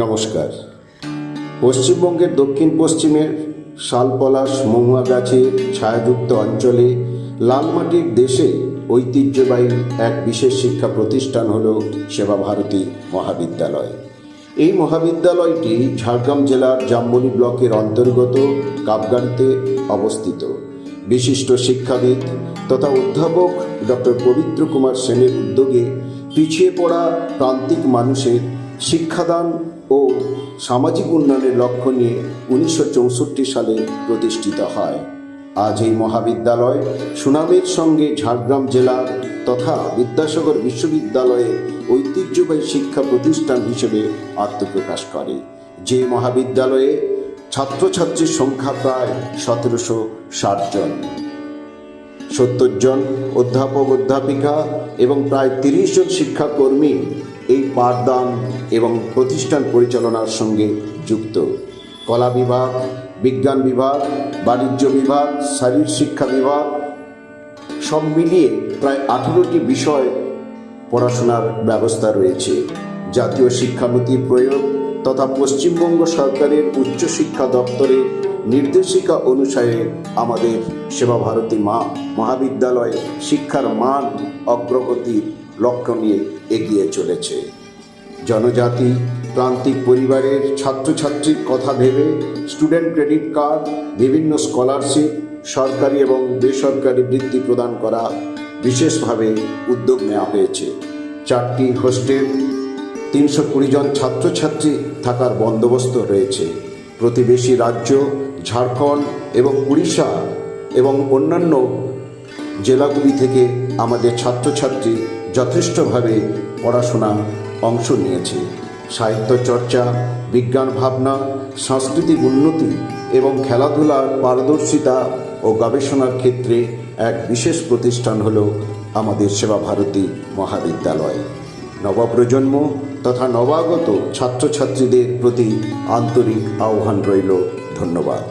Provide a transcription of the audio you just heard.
নমস্কার। পশ্চিমবঙ্গের দক্ষিণ পশ্চিমের শালপলাশ মহুয়া গাছের ছায়াযুক্ত অঞ্চলে লালমাটির দেশে ঐতিহ্যবাহী এক বিশেষ শিক্ষা প্রতিষ্ঠান হল সেবা ভারতী মহাবিদ্যালয়। এই মহাবিদ্যালয়টি ঝাড়গ্রাম জেলার জামবনি ব্লকের অন্তর্গত কাপগাড়িতে অবস্থিত। বিশিষ্ট শিক্ষাবিদ তথা অধ্যাপক ডক্টর পবিত্র কুমার সেনের উদ্যোগে পিছিয়ে পড়া প্রান্তিক মানুষের শিক্ষাদান ও সামাজিক উন্নয়নের লক্ষ্য নিয়ে 1964 সালে প্রতিষ্ঠিত হয়। আজ এই মহাবিদ্যালয় সুনামের সঙ্গে ঝাড়গ্রাম জেলার তথা বিদ্যাসাগর বিশ্ববিদ্যালয়ের ঐতিহ্যবাহী শিক্ষা প্রতিষ্ঠান হিসেবে আত্মপ্রকাশ করে। যে মহাবিদ্যালয়ে ছাত্রছাত্রীর সংখ্যা প্রায় 1760 জন, 70 জন অধ্যাপক অধ্যাপিকা এবং প্রায় 30 জন শিক্ষাকর্মী এই পাঠদান এবং প্রতিষ্ঠান পরিচালনার সঙ্গে যুক্ত। কলা বিভাগ, বিজ্ঞান বিভাগ, বাণিজ্য বিভাগ, শারীর শিক্ষা বিভাগ সব মিলিয়ে প্রায় 18টি বিষয় পড়াশোনার ব্যবস্থা রয়েছে। জাতীয় শিক্ষানীতির প্রয়োগ তথা পশ্চিমবঙ্গ সরকারের উচ্চশিক্ষা দপ্তরের নির্দেশিকা অনুসারে আমাদের সেবা ভারতী মহাবিদ্যালয় শিক্ষার মান অগ্রগতির লক্ষ্য নিয়ে এগিয়ে চলেছে। জনজাতি প্রান্তিক পরিবারের ছাত্রছাত্রীর কথা ভেবে স্টুডেন্ট ক্রেডিট কার্ড, বিভিন্ন স্কলারশিপ, সরকারি এবং বেসরকারি বৃত্তি প্রদান করা বিশেষভাবে উদ্যোগ নেওয়া হয়েছে। 4টি হোস্টেল, 320 জন ছাত্রছাত্রী থাকার বন্দোবস্ত রয়েছে। প্রতিবেশী রাজ্য ঝাড়খণ্ড এবং উড়িষ্যা এবং অন্যান্য জেলাগুলি থেকে আমাদের ছাত্রছাত্রী যথেষ্টভাবে পড়াশোনা অংশ নিয়েছে। সাহিত্য চর্চা, বিজ্ঞান ভাবনা, সাংস্কৃতিক উন্নতি এবং খেলাধুলার পারদর্শিতা ও গবেষণার ক্ষেত্রে এক বিশেষ প্রতিষ্ঠান হল আমাদের সেবা ভারতী মহাবিদ্যালয়। নবপ্রজন্ম তথা নবাগত ছাত্রছাত্রীদের প্রতি আন্তরিক আহ্বান রইল। ধন্যবাদ।